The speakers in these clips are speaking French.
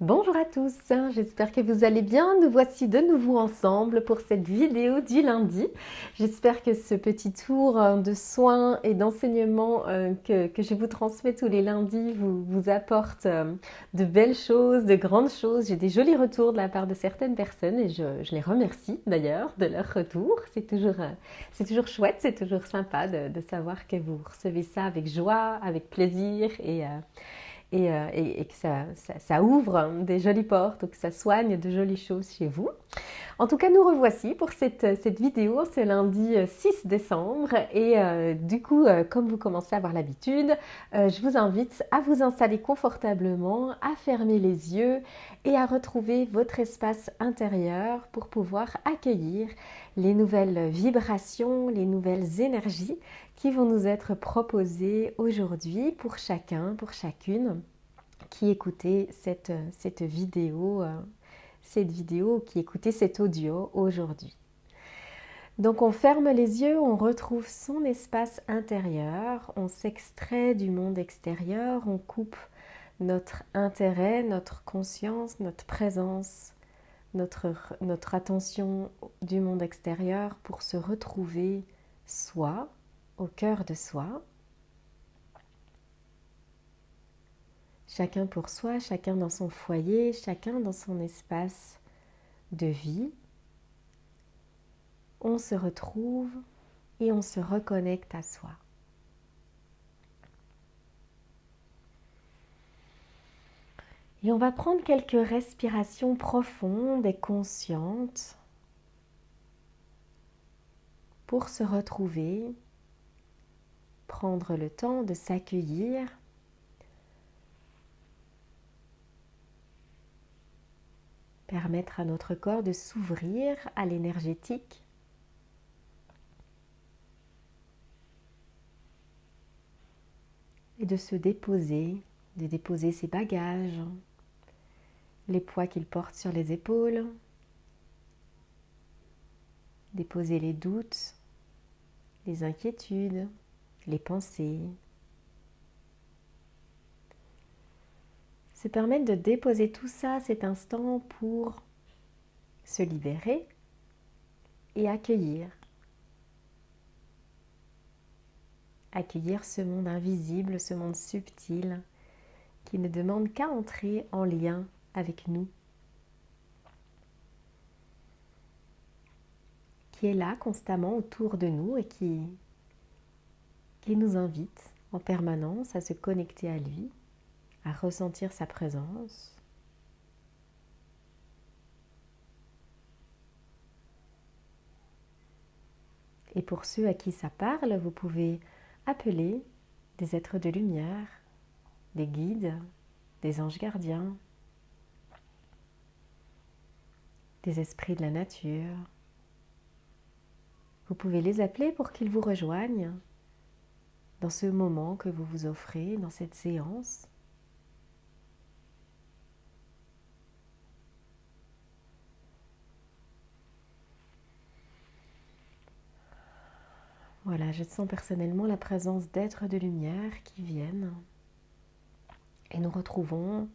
Bonjour à tous, j'espère que vous allez bien. Nous voici de nouveau ensemble pour cette vidéo du lundi. J'espère que ce petit tour de soins et d'enseignement que je vous transmets tous les lundis vous apporte de belles choses, de grandes choses. J'ai des jolis retours de la part de certaines personnes et je les remercie d'ailleurs de leur retour. C'est toujours chouette, c'est toujours sympa de savoir que vous recevez ça avec joie, avec plaisir et que ça ouvre des jolies portes ou que ça soigne de jolies choses chez vous. En tout cas, nous revoici pour cette vidéo ce lundi 6 décembre et du coup, comme vous commencez à avoir l'habitude, je vous invite à vous installer confortablement, à fermer les yeux et à retrouver votre espace intérieur pour pouvoir accueillir les nouvelles vibrations, les nouvelles énergies qui vont nous être proposées aujourd'hui pour chacun, pour chacune qui écoutait cette vidéo, qui écoutait cet audio aujourd'hui. Donc on ferme les yeux, on retrouve son espace intérieur, on s'extrait du monde extérieur, on coupe notre intérêt, notre conscience, notre présence, notre attention du monde extérieur pour se retrouver soi, au cœur de soi. Chacun pour soi, chacun dans son foyer, chacun dans son espace de vie. On se retrouve et on se reconnecte à soi. Et on va prendre quelques respirations profondes et conscientes pour se retrouver, prendre le temps de s'accueillir, permettre à notre corps de s'ouvrir à l'énergétique. Et de se déposer, de déposer ses bagages, les poids qu'il porte sur les épaules, déposer les doutes, les inquiétudes, les pensées. Se permettre de déposer tout ça à cet instant pour se libérer et accueillir. Accueillir ce monde invisible, ce monde subtil qui ne demande qu'à entrer en lien avec nous, qui est là constamment autour de nous et qui nous invite en permanence à se connecter à lui, à ressentir sa présence. Et pour ceux à qui ça parle, vous pouvez appeler des êtres de lumière, des guides, des anges gardiens, des esprits de la nature. Vous pouvez les appeler pour qu'ils vous rejoignent dans ce moment que vous vous offrez, dans cette séance. Voilà, je sens personnellement la présence d'êtres de lumière qui viennent. Et nous retrouvons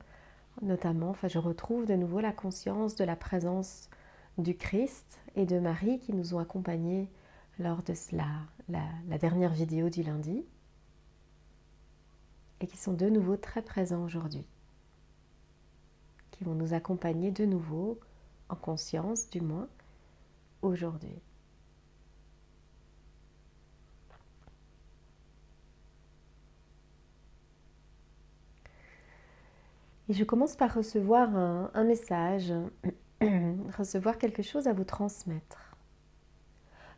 notamment, je retrouve de nouveau la conscience de la présence du Christ et de Marie qui nous ont accompagnés lors de la dernière vidéo du lundi et qui sont de nouveau très présents aujourd'hui, qui vont nous accompagner de nouveau, en conscience du moins, aujourd'hui. Et je commence par recevoir un message, recevoir quelque chose à vous transmettre.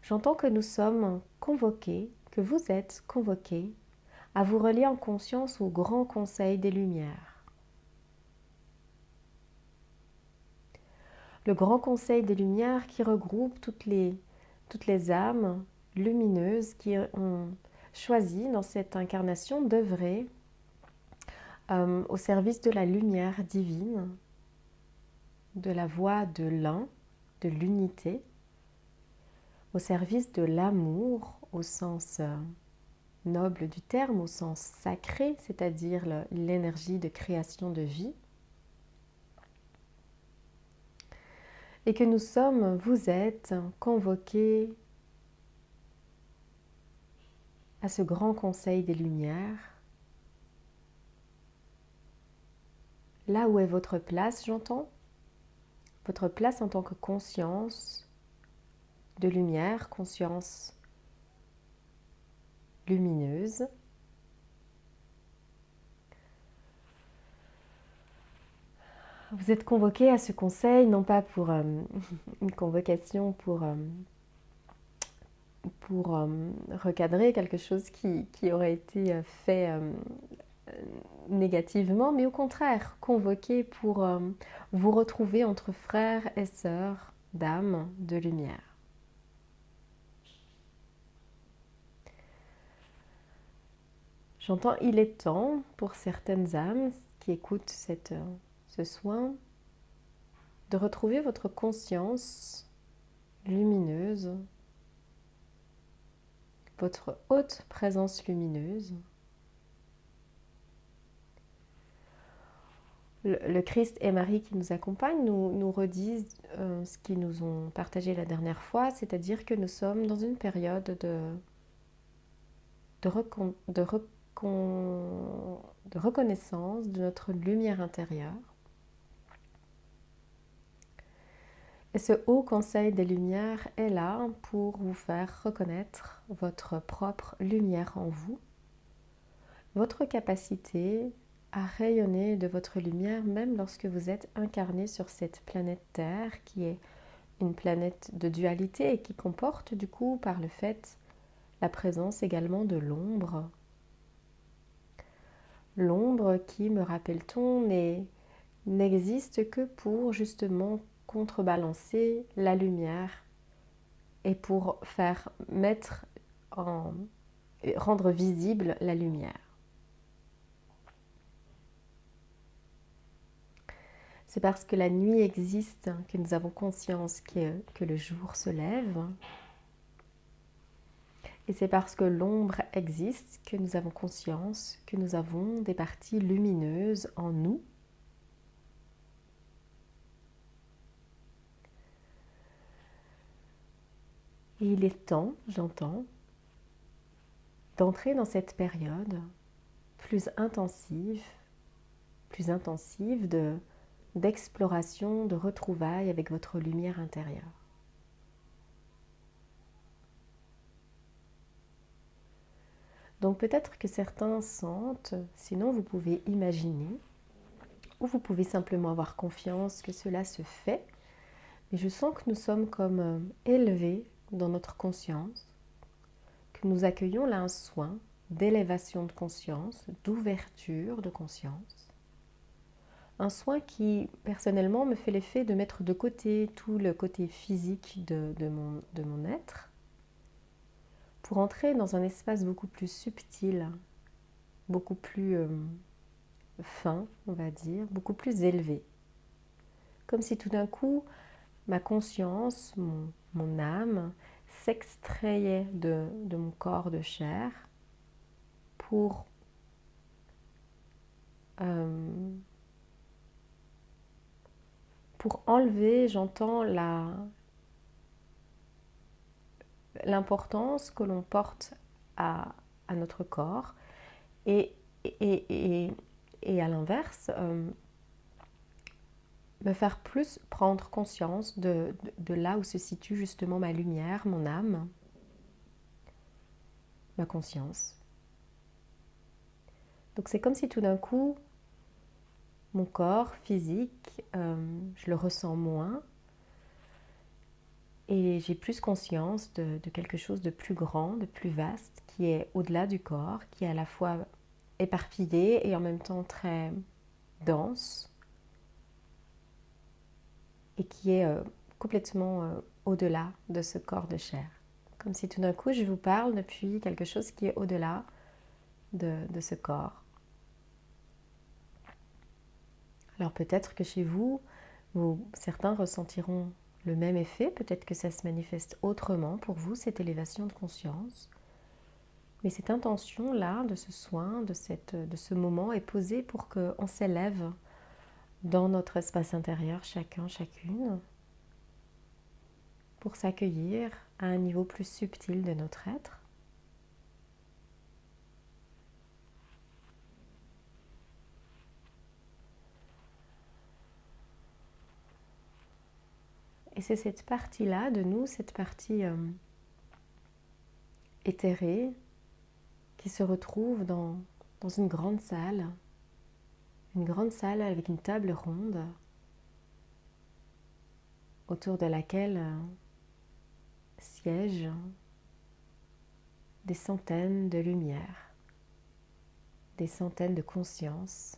J'entends que nous sommes convoqués, que vous êtes convoqués à vous relier en conscience au grand conseil des Lumières. Le grand conseil des Lumières qui regroupe toutes les âmes lumineuses qui ont choisi dans cette incarnation d'œuvrer au service de la lumière divine, de la voix de l'un, de l'unité, au service de l'amour au sens noble du terme, au sens sacré, c'est-à-dire l'énergie de création de vie, et que vous êtes convoqués à ce grand conseil des Lumières, là où est votre place, j'entends, votre place en tant que conscience de lumière, conscience lumineuse. Vous êtes convoqué à ce conseil, non pas pour une convocation pour recadrer quelque chose qui aurait été fait négativement, mais au contraire, convoqué pour vous retrouver entre frères et sœurs d'âme, de lumière. J'entends, il est temps pour certaines âmes qui écoutent ce soin de retrouver votre conscience lumineuse, votre haute présence lumineuse. Le Christ et Marie qui nous accompagnent nous redisent ce qu'ils nous ont partagé la dernière fois, c'est-à-dire que nous sommes dans une période de reconnaissance de notre lumière intérieure. Et ce haut conseil des lumières est là pour vous faire reconnaître votre propre lumière en vous, votre capacité à rayonner de votre lumière même lorsque vous êtes incarné sur cette planète Terre qui est une planète de dualité et qui comporte du coup par le fait la présence également de l'ombre. L'ombre qui, me rappelle-t-on, n'existe que pour justement contrebalancer la lumière et pour faire rendre visible la lumière. C'est parce que la nuit existe que nous avons conscience que le jour se lève. Et c'est parce que l'ombre existe que nous avons conscience que nous avons des parties lumineuses en nous. Et il est temps, j'entends, d'entrer dans cette période plus intensive d'exploration, de retrouvailles avec votre lumière intérieure. Donc peut-être que certains sentent, sinon vous pouvez imaginer, ou vous pouvez simplement avoir confiance que cela se fait, mais je sens que nous sommes comme élevés dans notre conscience, que nous accueillons là un soin d'élévation de conscience, d'ouverture de conscience. Un soin qui, personnellement, me fait l'effet de mettre de côté tout le côté physique de mon être pour entrer dans un espace beaucoup plus subtil, beaucoup plus fin, on va dire, beaucoup plus élevé. Comme si tout d'un coup, ma conscience, mon âme, s'extrayait de mon corps de chair pour enlever, j'entends, l'importance que l'on porte à notre corps et à l'inverse, me faire plus prendre conscience de là où se situe justement ma lumière, mon âme, ma conscience. Donc c'est comme si tout d'un coup, mon corps physique, je le ressens moins et j'ai plus conscience de quelque chose de plus grand, de plus vaste, qui est au-delà du corps, qui est à la fois éparpillé et en même temps très dense et qui est complètement au-delà de ce corps de chair. Comme si tout d'un coup je vous parle depuis quelque chose qui est au-delà de ce corps. Alors peut-être que chez vous, certains ressentiront le même effet, peut-être que ça se manifeste autrement pour vous, cette élévation de conscience. Mais cette intention-là, de ce soin, de ce moment est posée pour qu'on s'élève dans notre espace intérieur, chacun, chacune, pour s'accueillir à un niveau plus subtil de notre être. Et c'est cette partie-là de nous, cette partie éthérée, qui se retrouve dans une grande salle avec une table ronde, autour de laquelle siègent des centaines de lumières, des centaines de consciences.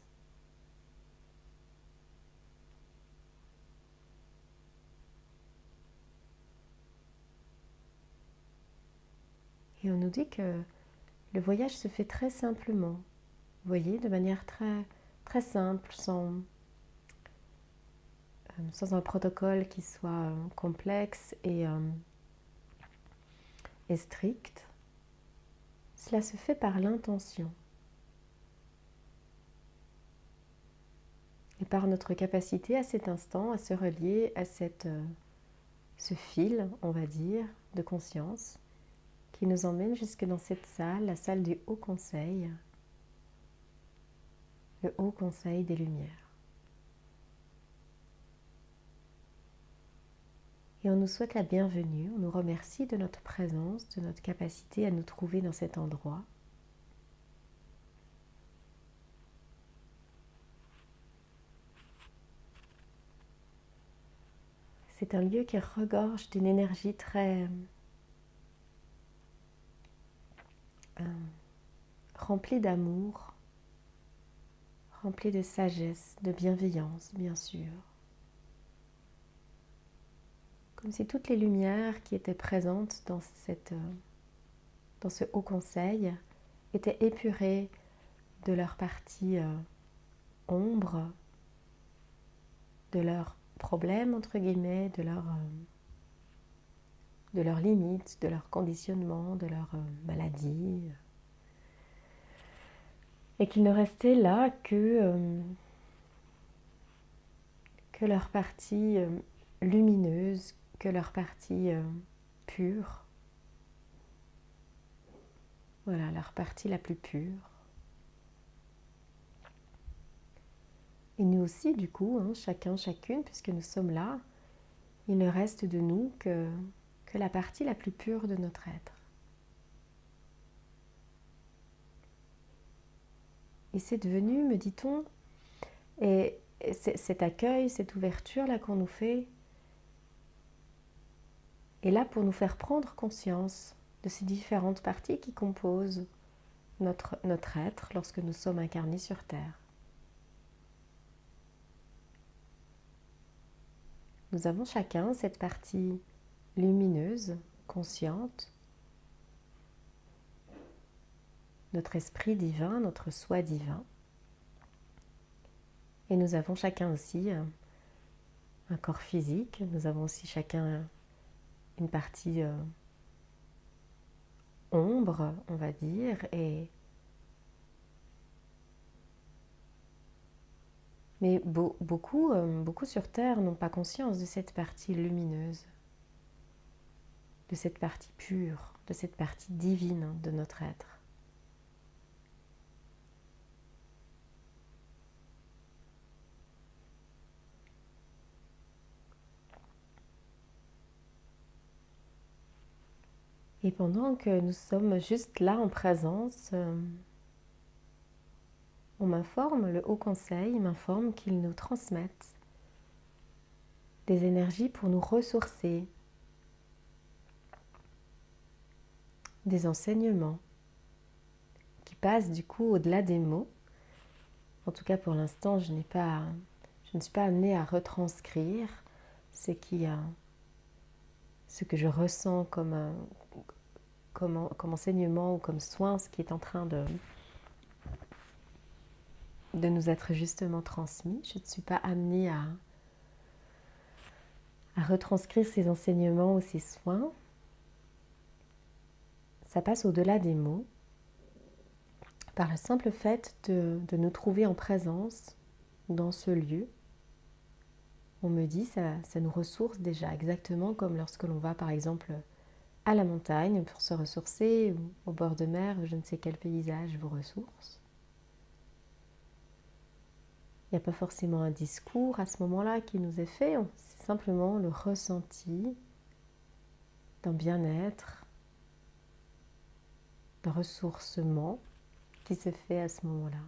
Et on nous dit que le voyage se fait très simplement, vous voyez, de manière très, très simple, sans un protocole qui soit complexe et strict. Cela se fait par l'intention et par notre capacité à cet instant à se relier à ce fil, on va dire, de conscience qui nous emmène jusque dans cette salle, la salle du Haut Conseil, le Haut Conseil des Lumières. Et on nous souhaite la bienvenue, on nous remercie de notre présence, de notre capacité à nous trouver dans cet endroit. C'est un lieu qui regorge d'une énergie très remplie d'amour, remplie de sagesse, de bienveillance, bien sûr. Comme si toutes les lumières qui étaient présentes dans ce haut conseil étaient épurées de leur partie ombre, de leurs problèmes, entre guillemets, de leurs limites, de leurs conditionnements, de leurs maladies. Et qu'il ne restait là que leur partie lumineuse, que leur partie pure. Voilà, leur partie la plus pure. Et nous aussi, du coup, chacun, chacune, puisque nous sommes là, il ne reste de nous que la partie la plus pure de notre être. Et c'est devenu, me dit-on, et cet accueil, cette ouverture-là qu'on nous fait, est là pour nous faire prendre conscience de ces différentes parties qui composent notre être lorsque nous sommes incarnés sur Terre. Nous avons chacun cette partie lumineuse, consciente, notre esprit divin, notre soi divin. Et nous avons chacun aussi un corps physique, nous avons aussi chacun une partie ombre, on va dire, mais beaucoup sur Terre n'ont pas conscience de cette partie lumineuse, de cette partie pure, de cette partie divine de notre être. Et pendant que nous sommes juste là en présence, on m'informe, le Haut Conseil m'informe qu'ils nous transmettent des énergies pour nous ressourcer, des enseignements qui passent du coup au-delà des mots. En tout cas pour l'instant, je ne suis pas amenée à retranscrire ce que je ressens comme enseignement ou comme soin, ce qui est en train de nous être justement transmis. Je ne suis pas amenée à retranscrire ces enseignements ou ces soins. Ça passe au-delà des mots, par le simple fait de nous trouver en présence dans ce lieu, On me dit ça nous ressource déjà, exactement comme lorsque l'on va par exemple à la montagne pour se ressourcer, ou au bord de mer, ou je ne sais quel paysage vous ressource. Il n'y a pas forcément un discours à ce moment-là qui nous est fait, c'est simplement le ressenti d'un bien-être, d'un ressourcement qui se fait à ce moment-là.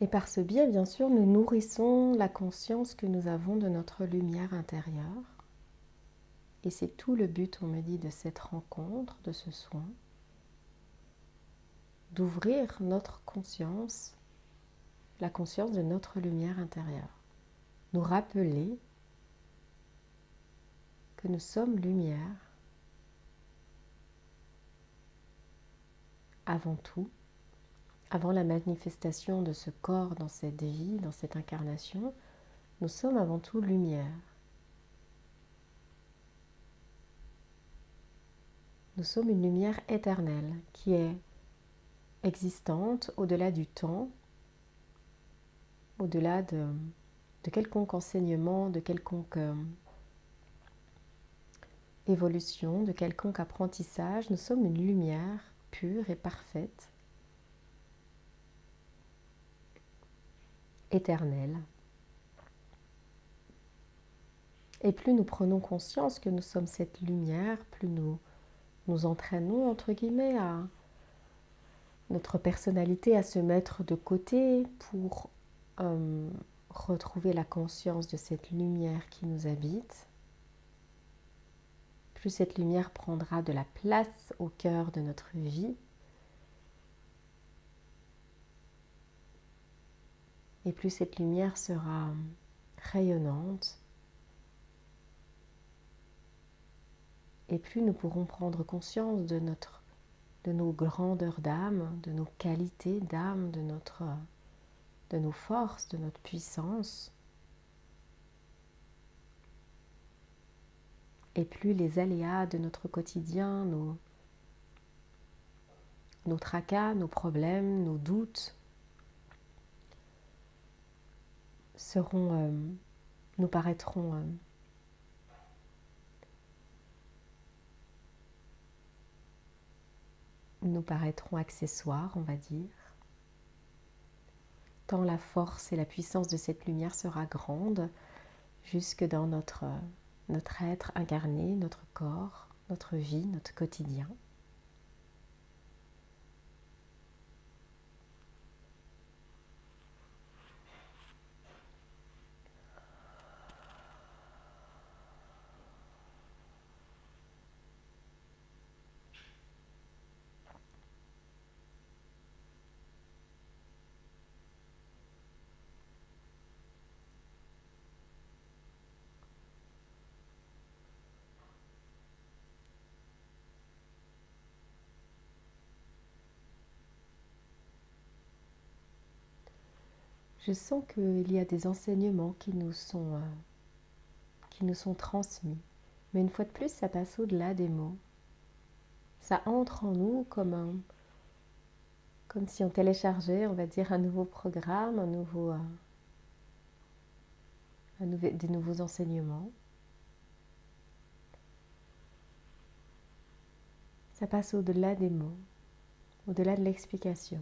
Et par ce biais, bien sûr, nous nourrissons la conscience que nous avons de notre lumière intérieure. Et c'est tout le but, on me dit, de cette rencontre, de ce soin, d'ouvrir notre conscience, la conscience de notre lumière intérieure. Nous rappeler que nous sommes lumière avant tout, avant la manifestation de ce corps dans cette vie, dans cette incarnation, nous sommes avant tout lumière. Nous sommes une lumière éternelle qui est existante au-delà du temps, au-delà de quelconque enseignement, de quelconque évolution, de quelconque apprentissage. Nous sommes une lumière pure et parfaite, éternelle. Et plus nous prenons conscience que nous sommes cette lumière, plus nous nous entraînons, entre guillemets, à notre personnalité à se mettre de côté pour retrouver la conscience de cette lumière qui nous habite. Plus cette lumière prendra de la place au cœur de notre vie, et plus cette lumière sera rayonnante, et plus nous pourrons prendre conscience de nos grandeurs d'âme, de nos qualités d'âme, de nos forces, de notre puissance. Et plus les aléas de notre quotidien, nos tracas, nos problèmes, nos doutes nous paraîtront accessoires, on va dire. Tant la force et la puissance de cette lumière sera grande, jusque dans notre être incarné, notre corps, notre vie, notre quotidien. Je sens qu'il y a des enseignements qui nous sont transmis. Mais une fois de plus, ça passe au-delà des mots. Ça entre en nous comme si on téléchargeait, on va dire, un nouveau programme, des nouveaux enseignements. Ça passe au-delà des mots, au-delà de l'explication.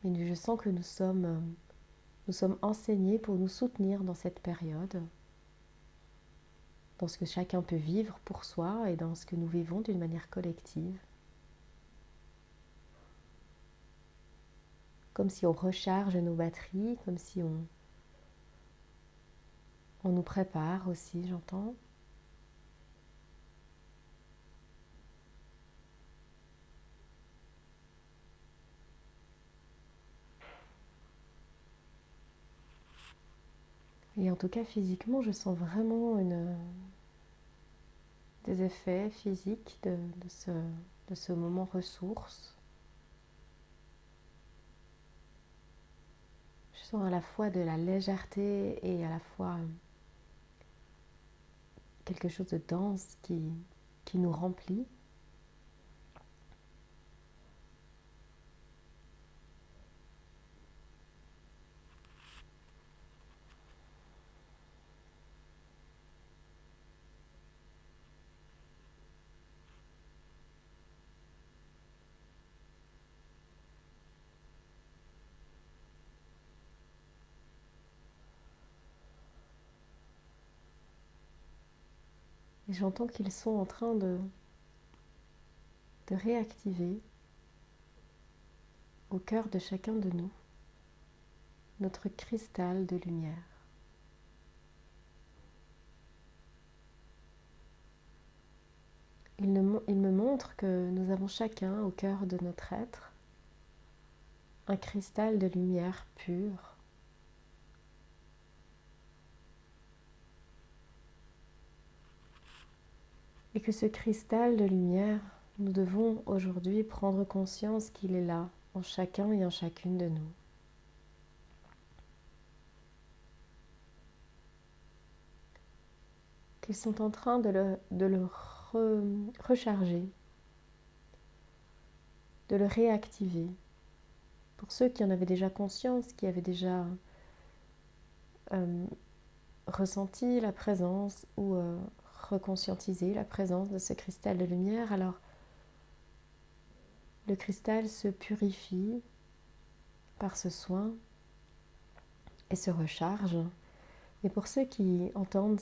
Et je sens que nous sommes enseignés pour nous soutenir dans cette période, dans ce que chacun peut vivre pour soi et dans ce que nous vivons d'une manière collective. Comme si on recharge nos batteries, comme si on nous prépare aussi, j'entends. Et en tout cas, physiquement, je sens vraiment des effets physiques de ce moment ressource. sont à la fois de la légèreté et à la fois quelque chose de dense qui nous remplit. Et j'entends qu'ils sont en train de réactiver au cœur de chacun de nous notre cristal de lumière. Il me montre que nous avons chacun au cœur de notre être un cristal de lumière pure, et que ce cristal de lumière, nous devons aujourd'hui prendre conscience qu'il est là, en chacun et en chacune de nous. Qu'ils sont en train de le recharger, de le réactiver. Pour ceux qui en avaient déjà conscience, qui avaient déjà ressenti la présence ou reconscientisé la présence de ce cristal de lumière, alors le cristal se purifie par ce soin et se recharge. Et pour ceux qui entendent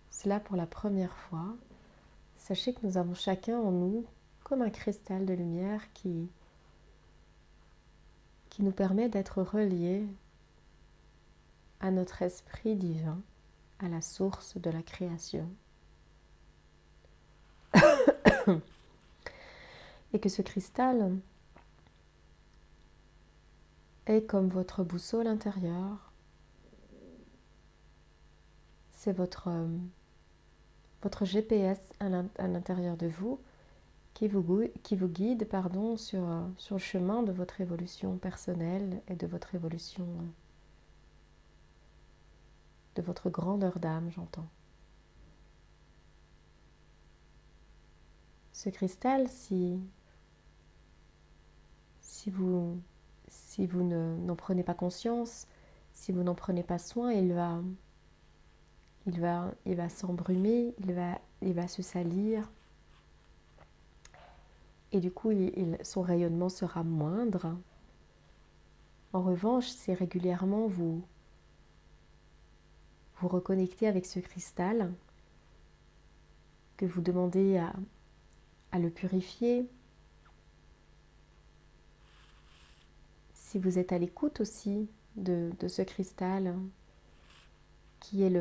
cela pour la première fois, sachez que nous avons chacun en nous comme un cristal de lumière qui nous permet d'être reliés à notre esprit divin, à la source de la création. Et que ce cristal est comme votre boussole intérieure. C'est votre GPS à l'intérieur de vous qui vous guide sur le chemin de votre évolution personnelle et de votre évolution, de votre grandeur d'âme, j'entends. Ce cristal, si vous n'en prenez pas conscience, si vous n'en prenez pas soin, il va s'embrumer, il va se salir. Et du coup, son rayonnement sera moindre. En revanche, si régulièrement vous reconnectez avec ce cristal, que vous demandez à le purifier, si vous êtes à l'écoute aussi de ce cristal, qui est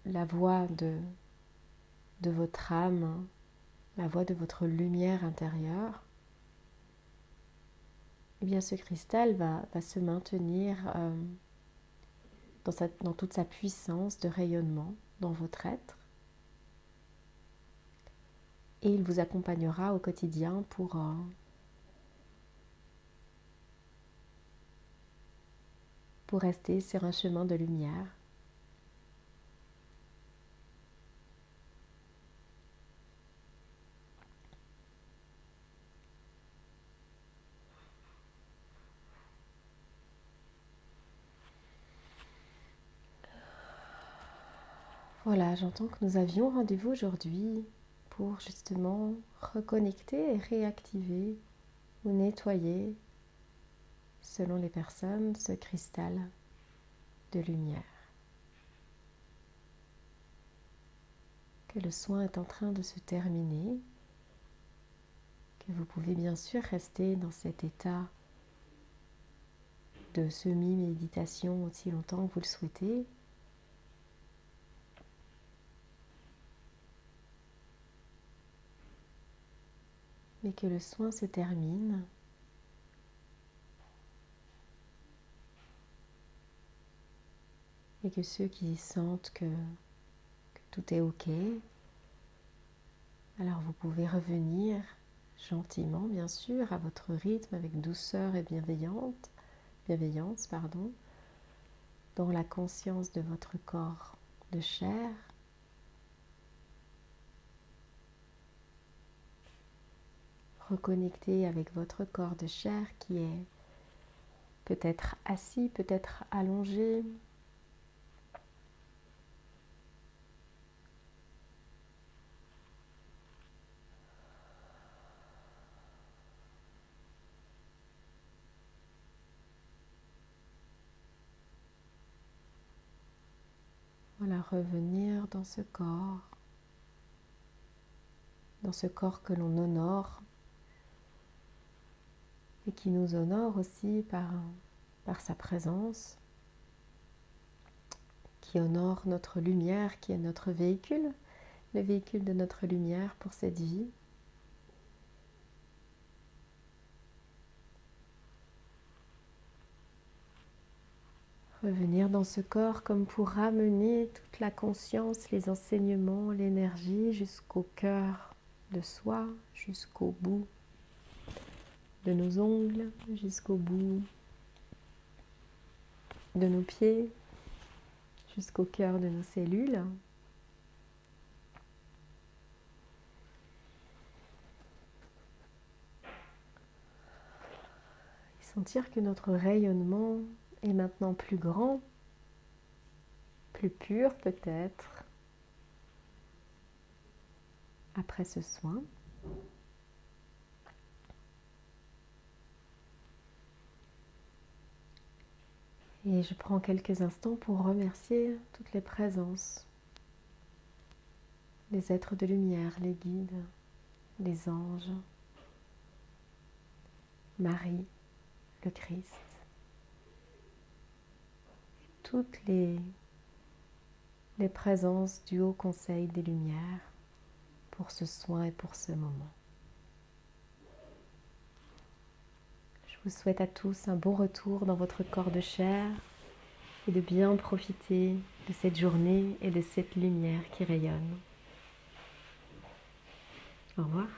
la voix de votre âme, la voix de votre lumière intérieure, eh bien ce cristal va se maintenir dans toute sa puissance de rayonnement dans votre être. Et il vous accompagnera au quotidien pour rester sur un chemin de lumière. Voilà, j'entends que nous avions rendez-vous aujourd'hui pour justement reconnecter et réactiver ou nettoyer, selon les personnes, ce cristal de lumière. Que le soin est en train de se terminer, que vous pouvez bien sûr rester dans cet état de semi-méditation aussi longtemps que vous le souhaitez. Mais que le soin se termine. Et que ceux qui sentent que tout est OK, alors vous pouvez revenir gentiment, bien sûr, à votre rythme, avec douceur et bienveillance, dans la conscience de votre corps de chair. Reconnecter avec votre corps de chair qui est peut-être assis, peut-être allongé. Voilà, revenir dans ce corps que l'on honore et qui nous honore aussi par sa présence, qui honore notre lumière, qui est notre véhicule, le véhicule de notre lumière pour cette vie. Revenir dans ce corps comme pour ramener toute la conscience, les enseignements, l'énergie jusqu'au cœur de soi, jusqu'au bout de nos ongles, jusqu'au bout de nos pieds, jusqu'au cœur de nos cellules. Et sentir que notre rayonnement est maintenant plus grand, plus pur peut-être, après ce soin. Et je prends quelques instants pour remercier toutes les présences, les êtres de lumière, les guides, les anges, Marie, le Christ, toutes les présences du Haut Conseil des Lumières pour ce soin et pour ce moment. Je vous souhaite à tous un beau retour dans votre corps de chair et de bien profiter de cette journée et de cette lumière qui rayonne. Au revoir.